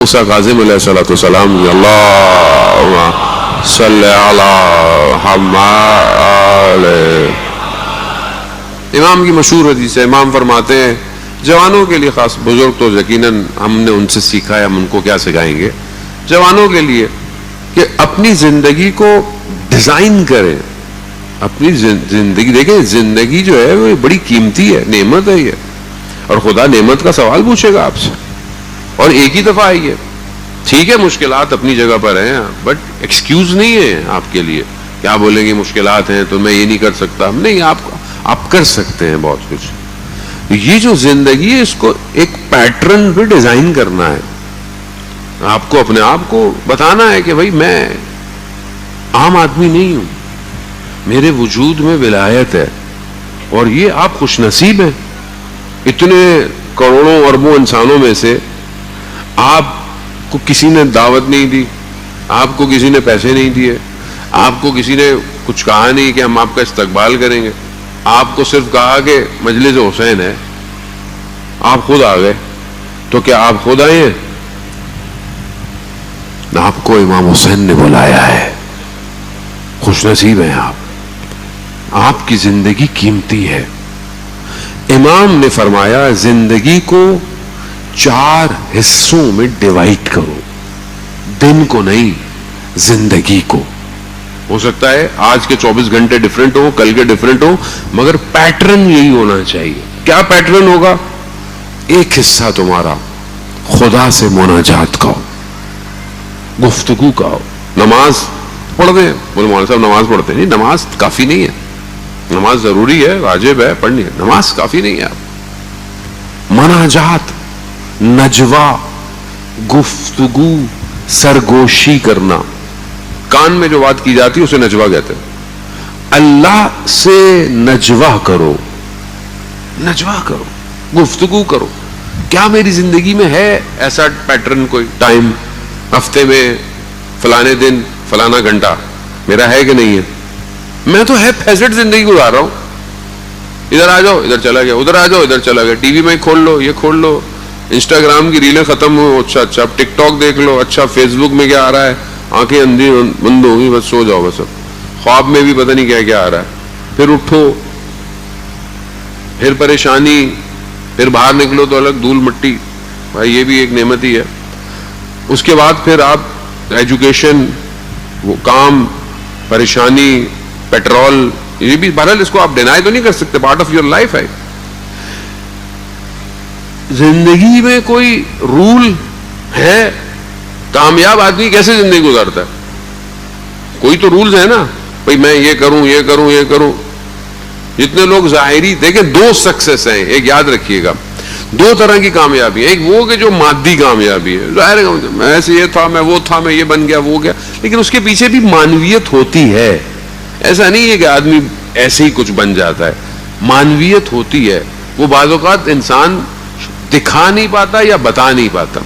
موسیٰ کاظم علیہ السلام اللہم صلی علی محمد. امام کی مشہور حدیث ہے. امام فرماتے ہیں جوانوں کے لیے خاص، بزرگ تو یقیناً ہم نے ان سے سیکھا ہے، ہم ان کو کیا سکھائیں گے، جوانوں کے لیے کہ اپنی زندگی کو ڈیزائن کریں. اپنی زندگی دیکھیں، زندگی جو ہے وہ بڑی قیمتی ہے، نعمت ہے یہ، اور خدا نعمت کا سوال پوچھے گا آپ سے، اور ایک ہی دفعہ آئی ہے. ٹھیک ہے مشکلات اپنی جگہ پر ہیں، بٹ ایکسکیوز نہیں ہے آپ کے لیے. کیا بولیں گے مشکلات ہیں تو میں یہ نہیں کر سکتا. نہیں، آپ کر سکتے ہیں بہت کچھ. یہ جو زندگی ہے اس کو ایک پیٹرن پہ ڈیزائن کرنا ہے. آپ کو اپنے آپ کو بتانا ہے کہ بھائی میں عام آدمی نہیں ہوں، میرے وجود میں ولایت ہے، اور یہ آپ خوش نصیب ہیں. اتنے کروڑوں اربوں انسانوں میں سے آپ کو کسی نے دعوت نہیں دی، آپ کو کسی نے پیسے نہیں دیے، آپ کو کسی نے کچھ کہا نہیں کہ ہم آپ کا استقبال کریں گے. آپ کو صرف کہا کہ مجلس حسین ہے، آپ خود آ گئے. تو کیا آپ خود آئے ہیں؟ آپ کو امام حسین نے بلایا ہے. خوش نصیب ہیں آپ. آپ کی زندگی قیمتی ہے. امام نے فرمایا زندگی کو 4 حصوں میں ڈیوائڈ کرو، دن کو نہیں، زندگی کو. ہو سکتا ہے آج کے 24 گھنٹے ڈیفرنٹ ہو، کل کے ڈیفرنٹ ہو، مگر پیٹرن یہی ہونا چاہیے. کیا پیٹرن ہوگا؟ ایک حصہ تمہارا خدا سے مناجات کا ہو، گفتگو کا ہو. نماز پڑھتے ہیں، بولے مولانا صاحب نماز پڑھتے ہیں. نہیں، نماز کافی نہیں ہے. نماز ضروری ہے، واجب ہے، پڑھنی ہے. نماز کافی نہیں ہے. مناجات، نجوا، گفتگو، سرگوشی کرنا. کان میں جو بات کی جاتی ہے اسے نجوا کہتے ہیں. اللہ سے نجوا کرو، نجوا کرو، گفتگو کرو. کیا میری زندگی میں ہے ایسا پیٹرن؟ کوئی ٹائم ہفتے میں فلانے دن فلانا گھنٹہ میرا ہے کہ نہیں ہے؟ میں تو ہے پیسٹ زندگی گزار رہا ہوں. ادھر آ جاؤ ادھر چلا گیا، ادھر آ جاؤ ادھر چلا گیا. ٹی وی میں کھول لو، یہ کھول لو، انسٹاگرام کی ریلیں ختم ہو، اچھا ٹک ٹاک دیکھ لو، اچھا فیس بک میں کیا آ رہا ہے، آنکھیں اندھی بند ہوگی، بس سو جاؤ. بس خواب میں بھی پتہ نہیں کیا کیا آ رہا ہے. پھر اٹھو، پھر پریشانی، پھر باہر نکلو تو الگ دھول مٹی. بھائی یہ بھی ایک نعمت ہی ہے. اس کے بعد پھر آپ ایجوکیشن، وہ کام، پریشانی، پیٹرول، یہ بھی بہرحال اس کو آپ ڈینائی تو نہیں کر سکتے، پارٹ آف یور لائف ہے. زندگی میں کوئی رول ہے؟ کامیاب آدمی کیسے زندگی گزارتا ہے؟ کوئی تو رولز ہے نا. بھئی میں یہ کروں یہ کروں یہ کروں. جتنے لوگ ظاہری دیکھیں، 2 سکسیس ہیں، ایک یاد رکھیے گا. 2 طرح کی کامیابی ہے. ایک وہ کہ جو مادی کامیابی ہے، ظاہر ہے میں ایسے یہ تھا، میں وہ تھا، میں یہ بن گیا وہ گیا، لیکن اس کے پیچھے بھی معنویت ہوتی ہے. ایسا نہیں ہے کہ آدمی ایسے ہی کچھ بن جاتا ہے. معنویت ہوتی ہے. وہ بعض اوقات انسان دکھا نہیں پاتا یا بتا نہیں پاتا،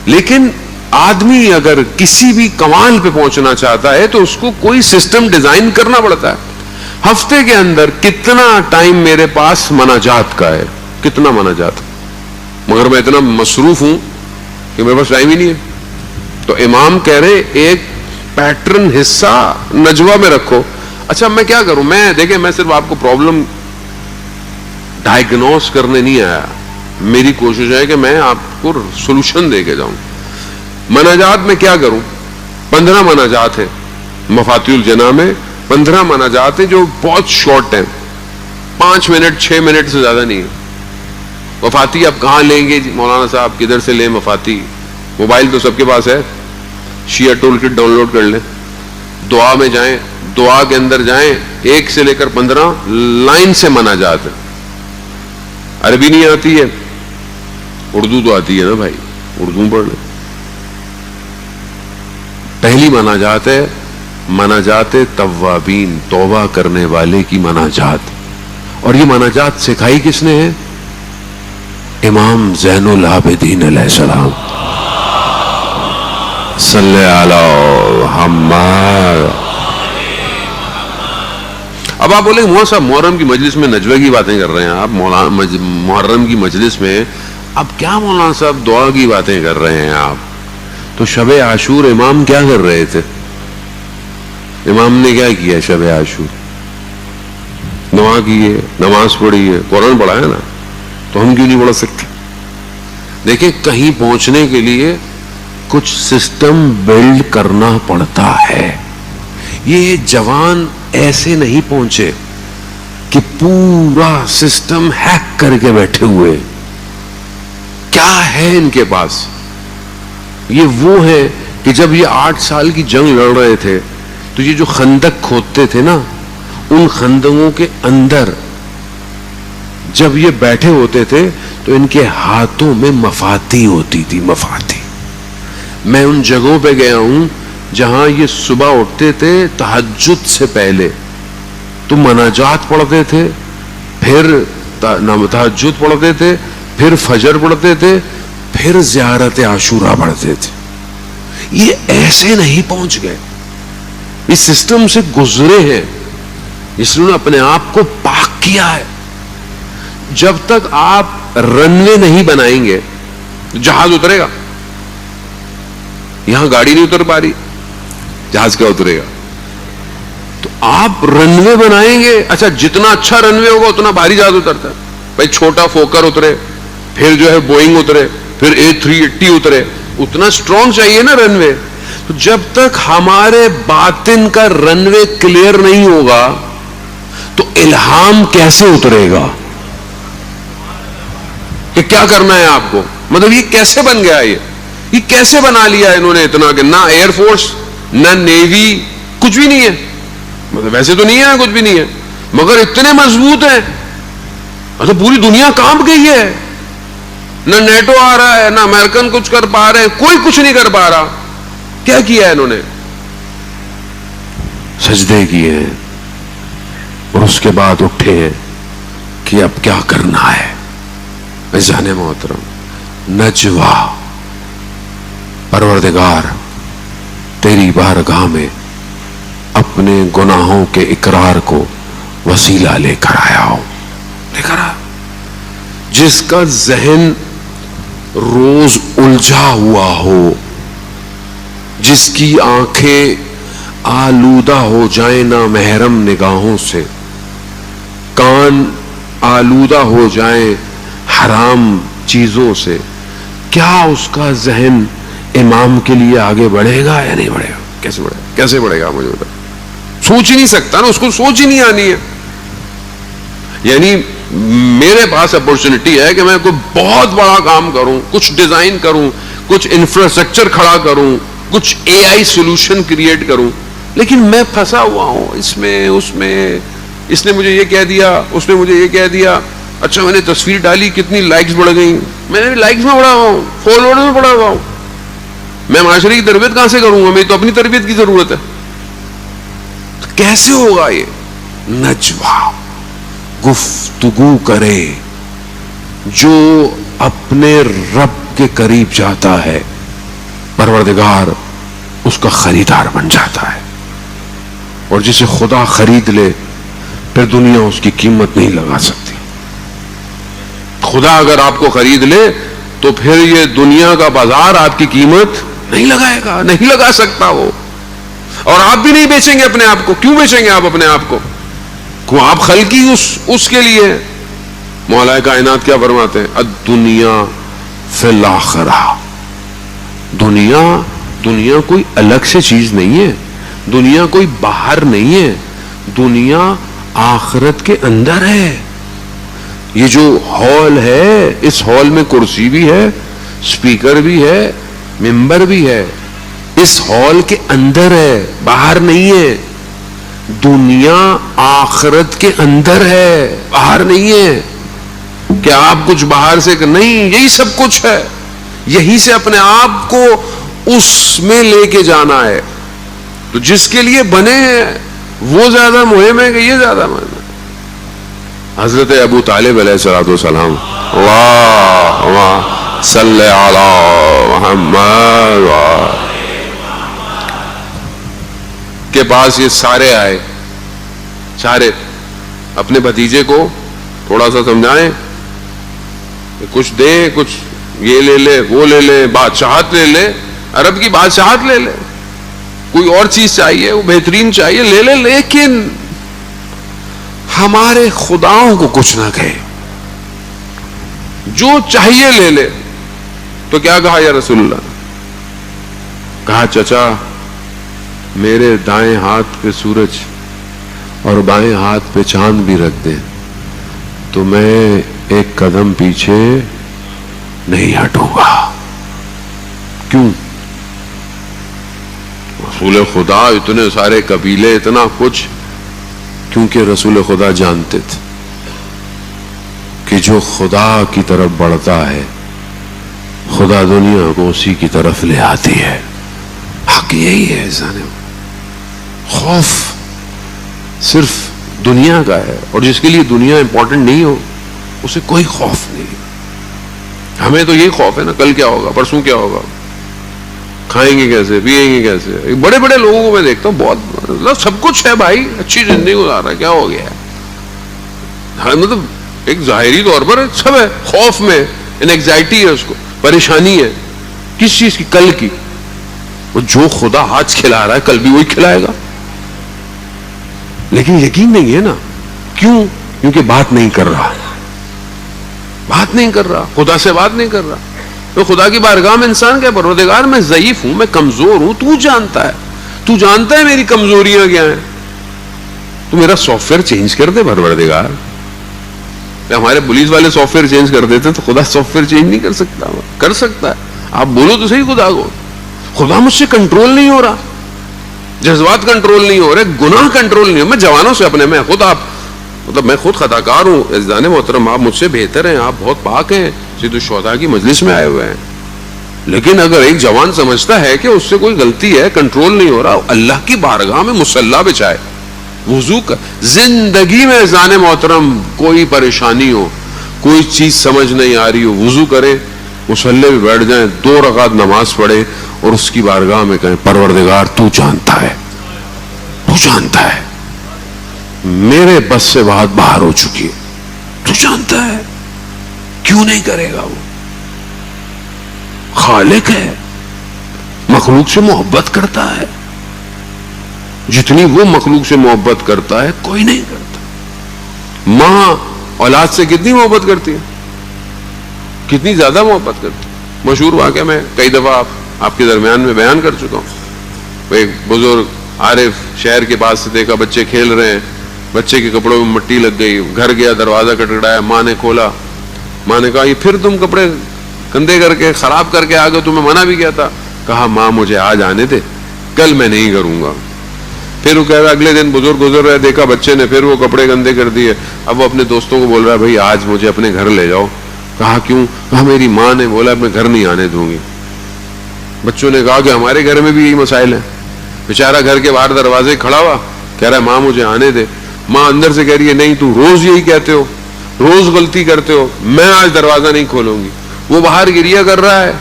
لیکن آدمی اگر کسی بھی کمال پہ پہنچنا چاہتا ہے تو اس کو کوئی سسٹم ڈیزائن کرنا پڑتا ہے. ہفتے کے اندر کتنا ٹائم میرے پاس مناجات کا ہے، کتنا مناجات، مگر میں اتنا مصروف ہوں کہ میرے پاس ٹائم ہی نہیں ہے. تو امام کہہ رہے ایک پیٹرن حصہ نجوا میں رکھو. اچھا میں کیا کروں؟ دیکھیں میں صرف آپ کو پرابلم ڈائگنوز کرنے نہیں آیا. میری کوشش ہے کہ میں آپ کو سولوشن دے کے جاؤں. مناجات میں کیا کروں؟ 15 مناجات ہیں مفاتیح الجناح میں. 15 مناجات ہیں جو بہت شارٹ ہیں، 5 منٹ 6 منٹ سے زیادہ نہیں ہے. مفاتیح آپ کہاں لیں گے مولانا صاحب؟ کدھر سے لیں مفاتیح؟ موبائل تو سب کے پاس ہے، شیعہ ٹول کٹ ڈاؤن لوڈ کر لیں. دعا میں جائیں، دعا کے اندر جائیں، 1 سے لے کر 15 لائن سے مناجات ہیں. عربی نہیں آتی ہے، اردو تو آتی ہے نا بھائی، اردو پڑھ لیں. پہلی مناجات ہے مناجات توابین، توبہ کرنے والے کی مناجات. اور یہ مناجات سکھائی کس نے ہے؟ امام زین العابدین علیہ السلام. صلی علی محمد. اب آپ بولیں مولانا صاحب محرم کی مجلس میں نجوے کی باتیں کر رہے ہیں آپ. محرم کی مجلس میں اب کیا مولانا صاحب دعا کی باتیں کر رہے ہیں آپ؟ تو شب عاشور امام کیا کر رہے تھے؟ امام نے کیا کیا شب عاشور؟ دعا کی ہے، نماز پڑھی ہے، قرآن پڑھا ہے نا، تو ہم کیوں نہیں پڑھ سکتے؟ دیکھیں کہیں پہنچنے کے لیے کچھ سسٹم بلڈ کرنا پڑتا ہے. یہ جوان ایسے نہیں پہنچے کہ پورا سسٹم ہیک کر کے بیٹھے ہوئے. کیا ہے ان کے پاس؟ یہ وہ ہے کہ جب یہ 8 سال کی جنگ لڑ رہے تھے تو یہ جو خندق کھودتے تھے نا، ان خندقوں کے اندر جب یہ بیٹھے ہوتے تھے تو ان کے ہاتھوں میں مفاتی ہوتی تھی، مفاتی. میں ان جگہوں پہ گیا ہوں جہاں یہ صبح اٹھتے تھے تہجد سے پہلے تو مناجات پڑھتے تھے، پھر تہجد پڑھتے تھے، پھر فجر پڑھتے تھے، پھر زیارت عاشورہ پڑھتے تھے. یہ ایسے نہیں پہنچ گئے، اس سسٹم سے گزرے ہیں، اس نے اپنے آپ کو پاک کیا ہے. جب تک آپ رن وے نہیں بنائیں گے جہاز اترے گا؟ یہاں گاڑی نہیں اتر پا رہی، جہاز کیا اترے گا؟ تو آپ رن وے بنائیں گے. اچھا جتنا اچھا رن وے ہوگا اتنا بھاری جہاز اترتا ہے. بھائی چھوٹا فوکر اترے، پھر جو ہے بوئنگ اترے، پھر A380 اترے، اتنا سٹرونگ چاہیے نا رن وے. تو جب تک ہمارے باطن کا رن وے کلیئر نہیں ہوگا تو الہام کیسے اترے گا کہ کیا کرنا ہے آپ کو؟ مطلب یہ کیسے بن گیا؟ یہ کیسے بنا لیا انہوں نے اتنا کہ نہ ایئر فورس نہ نیوی، کچھ بھی نہیں ہے. مطلب ویسے تو نہیں ہے، کچھ بھی نہیں ہے، مگر اتنے مضبوط ہیں. مطلب پوری دنیا کانپ گئی ہے. نہ نیٹو آ رہا ہے، نہ امریکن کچھ کر پا رہے ہیں، کوئی کچھ نہیں کر پا رہا. کیا کیا ہے انہوں نے؟ سجدے کیے ہیں اور اس کے بعد اٹھے ہیں کہ اب کیا کرنا ہے. عزیزان محترم، نجوا پروردگار تیری بارگاہ میں اپنے گناہوں کے اقرار کو وسیلہ لے کر آیا ہوں. لے کر آیا جس کا ذہن روز الجھا ہوا ہو، جس کی آنکھیں آلودہ ہو جائیں نا محرم نگاہوں سے، کان آلودہ ہو جائیں حرام چیزوں سے، کیا اس کا ذہن امام کے لیے آگے بڑھے گا یا نہیں بڑھے گا؟ کیسے بڑھے گا؟ کیسے بڑھے گا؟ مجھے بتا. سوچ ہی نہیں سکتا نا، اس کو سوچ ہی نہیں آنی ہے. یعنی میرے پاس اپورچونٹی ہے کہ میں کوئی بہت بڑا کام کروں، کچھ ڈیزائن کروں، کچھ انفراسٹرکچر کھڑا کروں، کچھ AI سولوشن کریٹ کروں، لیکن میں پھنسا ہوا ہوں اس میں، اس میں اس نے مجھے یہ کہہ دیا، اس نے مجھے یہ کہہ دیا. اچھا میں نے تصویر ڈالی، کتنی لائکس بڑھ گئی، میں نے لائکس میں بڑھا ہوا ہوں، فالوورز میں بڑھا ہوا ہوں. میں معاشرے کی تربیت کہاں سے کروں گا؟ میری تو اپنی تربیت کی ضرورت ہے. تو کیسے ہوگا یہ؟ نجوا گفتگو کرے جو اپنے رب کے قریب جاتا ہے، پروردگار اس کا خریدار بن جاتا ہے. اور جسے خدا خرید لے پھر دنیا اس کی قیمت نہیں لگا سکتی. خدا اگر آپ کو خرید لے تو پھر یہ دنیا کا بازار آپ کی قیمت نہیں لگائے گا، نہیں لگا سکتا وہ. اور آپ بھی نہیں بیچیں گے اپنے آپ کو. کیوں بیچیں گے آپ اپنے آپ کو؟ کیوں؟ آپ خلقی اس کے لیے. مولا کائنات کیا فرماتے ہیں؟ الدنیا فی الاخرہ. دنیا کوئی الگ سے چیز نہیں ہے، دنیا کوئی باہر نہیں ہے، دنیا آخرت کے اندر ہے. یہ جو ہال ہے، اس ہال میں کرسی بھی ہے، سپیکر بھی ہے، ممبر بھی ہے، اس ہال کے اندر ہے، باہر نہیں ہے. دنیا آخرت کے اندر ہے، باہر نہیں ہے. کہ آپ کچھ باہر سے نہیں، یہی سب کچھ ہے. یہی سے اپنے آپ کو اس میں لے کے جانا ہے. تو جس کے لیے بنے ہیں وہ زیادہ مہم ہے کہ یہ زیادہ مہم ہے؟ حضرت ابو طالب علیہ الصلوۃ والسلام، اللہم صلی علی محمد کے پاس یہ سارے آئے، سارے اپنے بھتیجے کو تھوڑا سا سمجھائیں، کچھ دیں، کچھ یہ لے لے وہ لے لے, بادشاہت لے لے, عرب کی بادشاہت لے لے, کوئی اور چیز چاہیے وہ بہترین چاہیے لے لے, لیکن ہمارے خداؤں کو کچھ نہ کہے, جو چاہیے لے لے. تو کیا کہا یا رسول اللہ؟ کہا چچا میرے دائیں ہاتھ پہ سورج اور بائیں ہاتھ پہ چاند بھی رکھ دیں تو میں ایک قدم پیچھے نہیں ہٹوں گا. کیوں؟ رسول خدا اتنے سارے قبیلے اتنا کچھ, کیونکہ رسول خدا جانتے تھے کہ جو خدا کی طرف بڑھتا ہے خدا دنیا کو اسی کی طرف لے آتی ہے. حق یہی ہے. خوف صرف دنیا کا ہے, اور جس کے لیے دنیا امپورٹنٹ نہیں ہو اسے کوئی خوف نہیں. ہمیں تو یہی خوف ہے نا, کل کیا ہوگا, پرسوں کیا ہوگا, کھائیں گے کیسے, پیئیں گے کیسے. بڑے بڑے لوگوں کو میں دیکھتا ہوں بہت سب کچھ ہے بھائی, اچھی زندگی گزار رہا ہے, کیا ہو گیا ہے, مطلب ایک ظاہری طور پر سب ہے خوف میں, انگزائٹی ہے, اس کو پریشانی ہے کس چیز کی, کل کی. وہ جو خدا آج کھلا رہا ہے کل بھی وہی کھلائے گا, لیکن یقین نہیں ہے نا. کیوں؟ کیونکہ بات نہیں کر رہا, بات نہیں کر رہا, خدا سے بات نہیں کر رہا. تو خدا کی بارگاہ میں انسان کیا, پروردگار میں ضعیف ہوں, میں کمزور ہوں, تو جانتا ہے, تو جانتا ہے میری کمزوریاں کیا ہیں, تو میرا سافٹ ویئر چینج کر دے پروردگار. ہمارے پولیس والے سافٹ ویئر چینج کر دیتے تو خدا سافٹ ویئر چینج نہیں کر سکتا. کر سکتا ہے, آپ بولو تو صحیح خدا کو. خدا مجھ سے کنٹرول نہیں ہو رہا, جذبات کنٹرول نہیں ہو رہے, گناہ کنٹرول نہیں ہو. میں جوانوں سے اپنے, میں خود آپ مطلب میں خود خطا کار ہوں. عزیزان محترم آپ مجھ سے بہتر ہیں, آپ بہت پاک ہیں, سید الشہداء کی مجلس میں آئے ہوئے ہیں. لیکن اگر ایک جوان سمجھتا ہے کہ اس سے کوئی غلطی ہے, کنٹرول نہیں ہو رہا, اللہ کی بارگاہ میں مصلی بچھائے, وضو کر. زندگی میں عزیزان محترم کوئی پریشانی ہو, کوئی چیز سمجھ نہیں آ رہی ہو, وضو کرے, مصلی پہ بیٹھ جائیں, 2 رکعت نماز پڑھے اور اس کی بارگاہ میں کہیں پروردگار تو جانتا ہے, تو جانتا ہے میرے بس سے بات باہر ہو چکی ہے, تو جانتا ہے. کیوں نہیں کرے گا؟ وہ خالق ہے, مخلوق سے محبت کرتا ہے, جتنی وہ مخلوق سے محبت کرتا ہے کوئی نہیں کرتا. ماں اولاد سے کتنی محبت کرتی ہے, کتنی زیادہ محبت کرتی ہے. مشہور واقعہ میں کئی دفعہ آپ کے درمیان میں بیان کر چکا ہوں. ایک بزرگ عارف شہر کے پاس سے دیکھا بچے کھیل رہے ہیں, بچے کے کپڑوں میں مٹی لگ گئی, گھر گیا, دروازہ کٹکھٹایا, ماں نے کھولا, ماں نے کہا یہ پھر تم کپڑے گندے کر کے خراب کر کے آ گئے, تمہیں منع بھی کیا تھا. کہا ماں مجھے آج آنے دے, کل میں نہیں کروں گا. پھر وہ کہہ رہا اگلے دن بزرگ گزر رہے, دیکھا بچے نے پھر وہ کپڑے گندے کر دیے. اب وہ اپنے دوستوں کو بول رہا ہے بھائی آج مجھے اپنے گھر لے جاؤ. کہا کیوں؟ کہا میری ماں نے بولا اپنے گھر نہیں آنے دوں گی. بچوں نے کہا کہ ہمارے گھر میں بھی یہی مسائل ہیں. بیچارہ گھر کے باہر دروازے کھڑا ہوا, کہہ رہا ہے ماں مجھے آنے دے. ماں اندر سے کہہ رہی ہے نہیں تو روز یہی کہتے ہو, روز غلطی کرتے ہو, میں آج دروازہ نہیں کھولوں گی. وہ باہر گریا کر رہا ہے,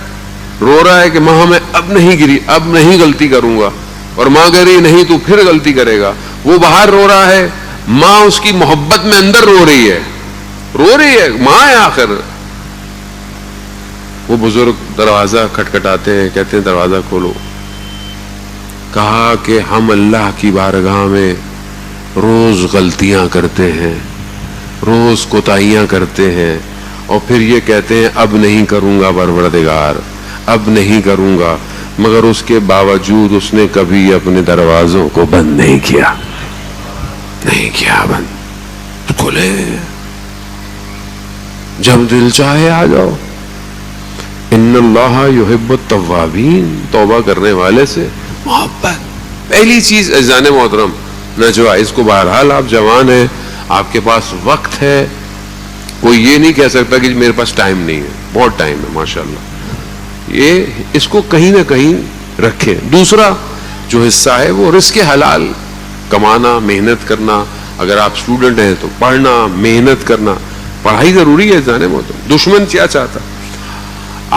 رو رہا ہے کہ ماں میں اب نہیں غلطی کروں گا. اور ماں کہہ رہی ہے نہیں تو پھر غلطی کرے گا. وہ باہر رو رہا ہے, ماں اس کی محبت میں اندر رو رہی ہے, ماں ہے آخر. وہ بزرگ دروازہ کھٹکھٹاتے ہیں, کہتے ہیں دروازہ کھولو. کہا کہ ہم اللہ کی بارگاہ میں روز غلطیاں کرتے ہیں, روز کوتاہیاں کرتے ہیں, اور پھر یہ کہتے ہیں اب نہیں کروں گا پروردگار, اب نہیں کروں گا. مگر اس کے باوجود اس نے کبھی اپنے دروازوں کو بند نہیں کیا, بند کھولے, جب دل چاہے آ جاؤ. ان اللہ یحب التوابین, توبہ کرنے والے سے محبت. پہلی چیز عزیزان محترم نجوا, اس کو بہرحال آپ جوان ہیں, آپ کے پاس وقت ہے, کوئی یہ نہیں کہہ سکتا کہ میرے پاس ٹائم نہیں ہے, بہت ٹائم ہے ماشاءاللہ. یہ اس کو کہیں نہ کہیں رکھیں. دوسرا جو حصہ ہے وہ رزق حلال کمانا, محنت کرنا. اگر آپ اسٹوڈنٹ ہیں تو پڑھنا, محنت کرنا. پڑھائی ضروری ہے جانے محترم. دشمن کیا چاہتا,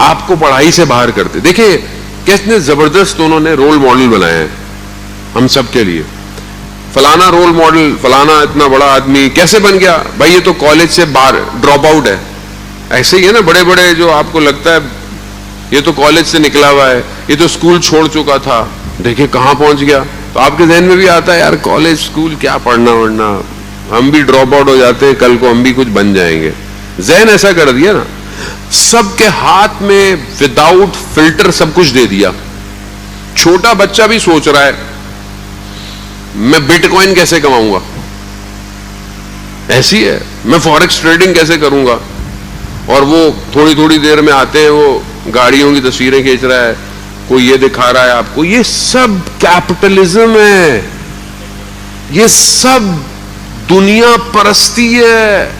آپ کو پڑھائی سے باہر کرتے. دیکھیں کتنے زبردست انہوں نے رول ماڈل بنائے ہیں ہم سب کے لیے. فلانا رول ماڈل, فلانا اتنا بڑا آدمی کیسے بن گیا؟ بھائی یہ تو کالج سے باہر ڈراپ آؤٹ ہے, ایسے ہی ہے نا بڑے بڑے جو آپ کو لگتا ہے یہ تو کالج سے نکلا ہوا ہے, یہ تو اسکول چھوڑ چکا تھا, دیکھیں کہاں پہنچ گیا. تو آپ کے ذہن میں بھی آتا ہے یار کالج اسکول کیا پڑھنا وڑھنا, ہم بھی ڈراپ آؤٹ ہو جاتے, کل کو ہم بھی کچھ بن جائیں گے. ذہن ایسا کر دیا نا, سب کے ہاتھ میں وداؤٹ فلٹر سب کچھ دے دیا. چھوٹا بچہ بھی سوچ رہا ہے میں بٹ کوائن کیسے کماؤں گا, ایسی ہے میں فوریکس ٹریڈنگ کیسے کروں گا, اور وہ تھوڑی تھوڑی دیر میں آتے ہیں, وہ گاڑیوں کی تصویریں کھینچ رہا ہے, کوئی یہ دکھا رہا ہے آپ کو. یہ سب کیپٹلزم ہے, یہ سب دنیا پرستی ہے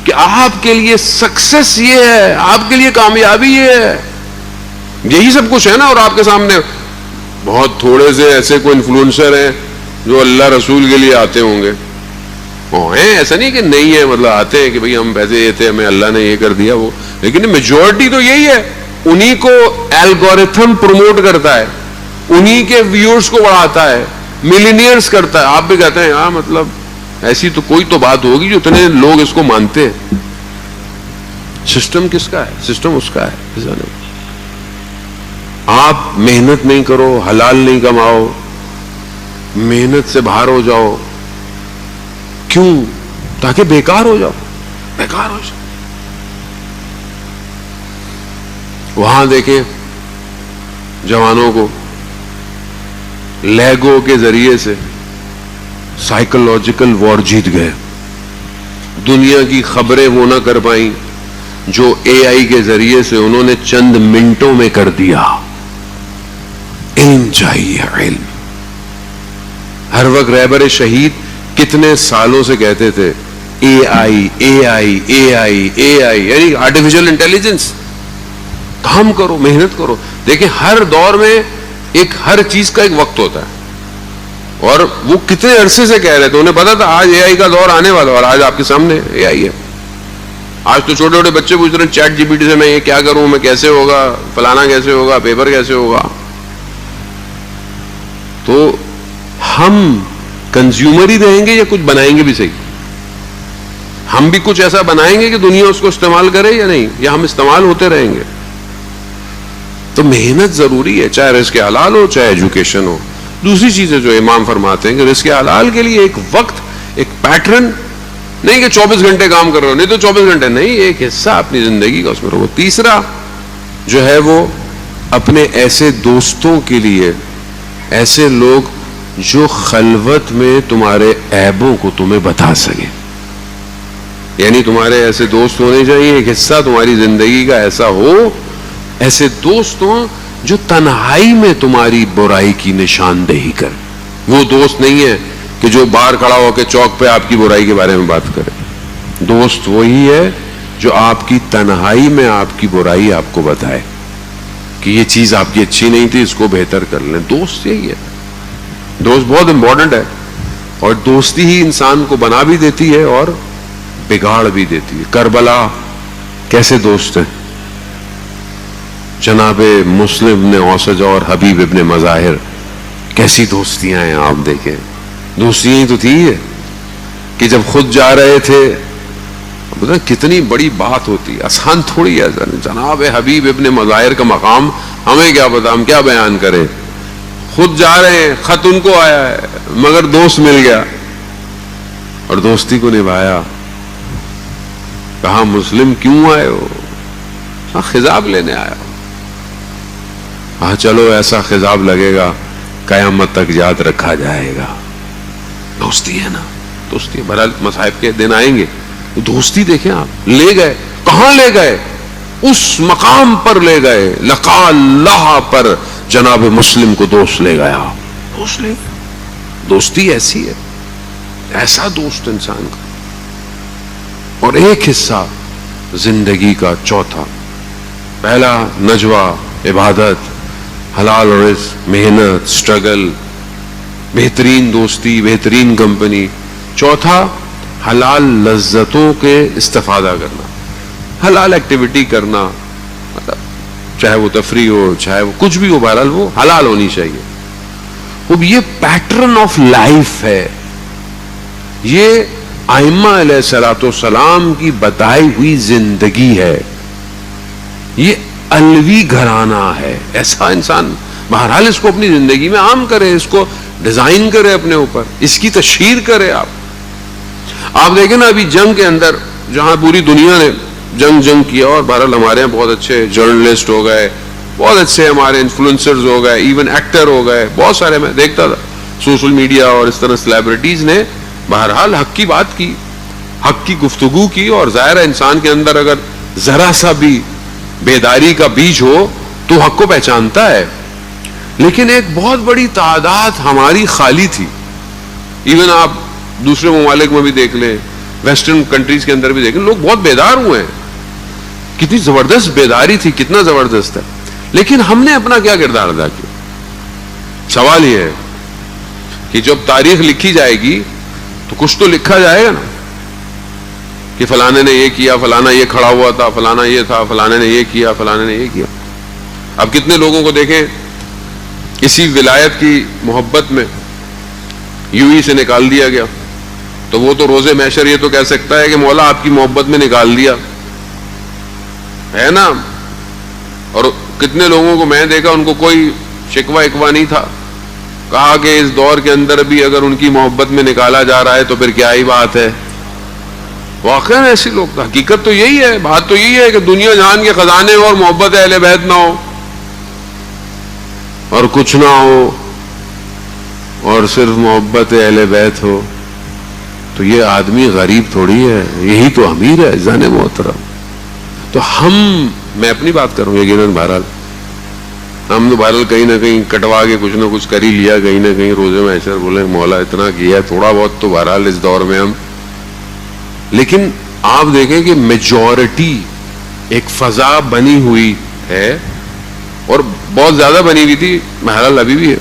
کہ آپ کے لیے سکسس یہ ہے, آپ کے لیے کامیابی یہ ہے, یہی سب کچھ ہے نا. اور آپ کے سامنے بہت تھوڑے سے ایسے کوئی انفلوئنسر ہیں جو اللہ رسول کے لیے آتے ہوں گے, ہیں ایسا نہیں کہ نہیں ہے, مطلب آتے ہیں کہ بھئی ہم پیسے یہ تھے ہمیں اللہ نے یہ کر دیا وہ, لیکن میجورٹی تو یہی ہے. انہی کو الگورتھم پروموٹ کرتا ہے, انہی کے ویورز کو بڑھاتا ہے, ملینئرز کرتا ہے. آپ بھی کہتے ہیں ہاں مطلب ایسی تو کوئی تو بات ہوگی جو اتنے لوگ اس کو مانتے ہیں. سسٹم کس کا ہے؟ سسٹم اس کا ہے. آپ محنت نہیں کرو, حلال نہیں کماؤ, محنت سے باہر ہو جاؤ, کیوں؟ تاکہ بیکار ہو جاؤ, بیکار ہو جاؤ. وہاں دیکھیں جوانوں کو لیگو کے ذریعے سے سائیکولوجیکل وار جیت گئے. دنیا کی خبریں وہ نہ کر پائیں جو اے آئی کے ذریعے سے انہوں نے چند منٹوں میں کر دیا. علم چاہیے, علم. ہر وقت رہبر شہید کتنے سالوں سے کہتے تھے اے آئی اے آئی اے آئی اے آئی, یعنی آرٹیفیشل انٹیلیجنس. کام کرو, محنت کرو. دیکھیں ہر دور میں ایک ہر چیز کا ایک وقت ہوتا ہے, اور وہ کتنے عرصے سے کہہ رہے تھے, انہیں پتا تھا آج اے آئی کا دور آنے والا, اور آج آپ کے سامنے اے آئی ہے. آج تو چھوٹے چھوٹے بچے پوچھ رہے ہیں چیٹ جی پی ٹی سے میں یہ کیا کروں, میں کیسے ہوگا, فلانا کیسے ہوگا, پیپر کیسے ہوگا. تو ہم کنزیومر ہی رہیں گے یا کچھ بنائیں گے بھی صحیح؟ ہم بھی کچھ ایسا بنائیں گے کہ دنیا اس کو استعمال کرے یا نہیں, یا ہم استعمال ہوتے رہیں گے؟ تو محنت ضروری ہے, چاہے رزق حلال ہو چاہے ایجوکیشن ہو. دوسری چیزیں جو امام فرماتے ہیں کہ رزق حلال کے لیے ایک وقت, ایک پیٹرن نہیں کہ 24 گھنٹے کام کر رہے ہو, نہیں تو 24 گھنٹے نہیں, ایک حصہ اپنی زندگی کا اس میں رہو. تیسرا جو ہے وہ اپنے ایسے دوستوں کے لیے, ایسے لوگ جو خلوت میں تمہارے عیبوں کو تمہیں بتا سکیں, یعنی تمہارے ایسے دوست ہونے چاہیے, ایک حصہ تمہاری زندگی کا ایسا ہو, ایسے دوست ہوں جو تنہائی میں تمہاری برائی کی نشاندہی کر. وہ دوست نہیں ہے کہ جو باہر کھڑا ہو کے چوک پہ آپ کی برائی کے بارے میں بات کرے. دوست وہی ہے جو آپ کی تنہائی میں آپ کی برائی آپ کو بتائے کہ یہ چیز آپ کی اچھی نہیں تھی, اس کو بہتر کر لیں. دوست یہی ہے. دوست بہت امپورٹنٹ ہے, اور دوستی ہی انسان کو بنا بھی دیتی ہے اور بگاڑ بھی دیتی ہے. کربلا کیسے دوست ہیں؟ جناب مسلم ابن اوسج اور حبیب ابن مظاہر, کیسی دوستیاں ہیں آپ دیکھیں. دوستیاں ہی تو تھی ہے کہ جب خود جا رہے تھے, بتا کتنی بڑی بات ہوتی, آسان تھوڑی ہے. جناب حبیب ابن مظاہر کا مقام ہمیں کیا پتا, ہم کیا بیان کریں. خود جا رہے ہیں, خط ان کو آیا ہے, مگر دوست مل گیا اور دوستی کو نبھایا. کہا مسلم کیوں آئے ہو؟ ہاں خضاب لینے آیا ہو. ہاں چلو ایسا خضاب لگے گا قیامت تک یاد رکھا جائے گا. دوستی ہے نا, دوستی. بہرحال مصائب کے دن آئیں گے. دوستی دیکھیں آپ, لے گئے کہاں لے گئے؟ اس مقام پر لے گئے, لقاء اللہ پر جناب مسلم کو دوست لے گیا. دوست لے گیا. دوستی ایسی ہے, ایسا دوست انسان کا. اور ایک حصہ زندگی کا چوتھا, پہلا نجوہ, عبادت, حلال رزق, محنت, سٹرگل, بہترین دوستی, بہترین کمپنی. چوتھا حلال لذتوں کے استفادہ کرنا, حلال ایکٹیویٹی کرنا, مطلب چاہے وہ تفریح ہو چاہے وہ کچھ بھی ہو, بہرحال وہ حلال ہونی چاہیے. اب یہ پیٹرن آف لائف ہے, یہ ائمہ علیہ الصلوۃ والسلام کی بتائی ہوئی زندگی ہے. یہ علوی گھرانہ ہے. ایسا انسان بہرحال اس کو اپنی زندگی میں عام کرے, اس کو ڈیزائن کرے اپنے اوپر, اس کی تشہیر کرے. آپ دیکھیں نا ابھی جنگ کے اندر جہاں پوری دنیا نے جنگ کیا, اور بہرحال ہمارے یہاں بہت اچھے جرنلسٹ ہو گئے, بہت اچھے ہمارے انفلوئنسرز ہو گئے, ایون ایکٹر ہو گئے, بہت سارے میں دیکھتا تھا سوشل میڈیا اور اس طرح سیلیبریٹیز نے بہرحال حق کی بات کی, حق کی گفتگو کی. اور ظاہر ہے انسان کے اندر اگر ذرا سا بھی بیداری کا بیج ہو تو حق کو پہچانتا ہے. لیکن ایک بہت بڑی تعداد ہماری خالی تھی. ایون آپ دوسرے ممالک میں بھی دیکھ لیں, ویسٹرن کنٹریز کے اندر بھی دیکھ لیں, لوگ بہت بیدار ہوئے ہیں. کتنی زبردست بیداری تھی, کتنا زبردست ہے. لیکن ہم نے اپنا کیا کردار ادا کیا؟ سوال یہ ہے کہ جب تاریخ لکھی جائے گی تو کچھ تو لکھا جائے گا نا کہ فلانے نے یہ کیا, فلانا یہ کھڑا ہوا تھا, فلانا یہ تھا, فلانے نے یہ کیا, فلانے نے یہ کیا. اب کتنے لوگوں کو دیکھیں اسی ولایت کی محبت میں یوں ہی سے نکال دیا گیا, تو وہ تو روزے محشر یہ تو کہہ سکتا ہے کہ مولا آپ کی محبت میں نکال دیا ہے نا. اور کتنے لوگوں کو میں دیکھا ان کو کوئی شکوہ اکوا نہیں تھا, کہا کہ اس دور کے اندر بھی اگر ان کی محبت میں نکالا جا رہا ہے تو پھر کیا ہی بات ہے. واقعا ایسے لوگ تھا. حقیقت تو یہی ہے, بات تو یہی ہے کہ دنیا جہان کے خزانے اور محبت اہل بیت نہ ہو اور کچھ نہ ہو اور صرف محبت اہل بیت ہو تو یہ آدمی غریب تھوڑی ہے, یہی تو امیر ہے جان محترم. تو میں اپنی بات کروں یقیناً بہرحال ہم تو بہرحال کہیں نہ کہیں کٹوا کے کچھ نہ کچھ کر ہی لیا, کہیں نہ کہیں روزے محشر بولے مولا اتنا کیا تھوڑا بہت تو بہرحال اس دور میں ہم. لیکن آپ دیکھیں کہ میجورٹی ایک فضا بنی ہوئی ہے اور بہت زیادہ بنی ہوئی تھی, بہرحال ابھی بھی ہے.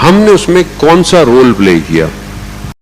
ہم نے اس میں کون سا رول پلے کیا؟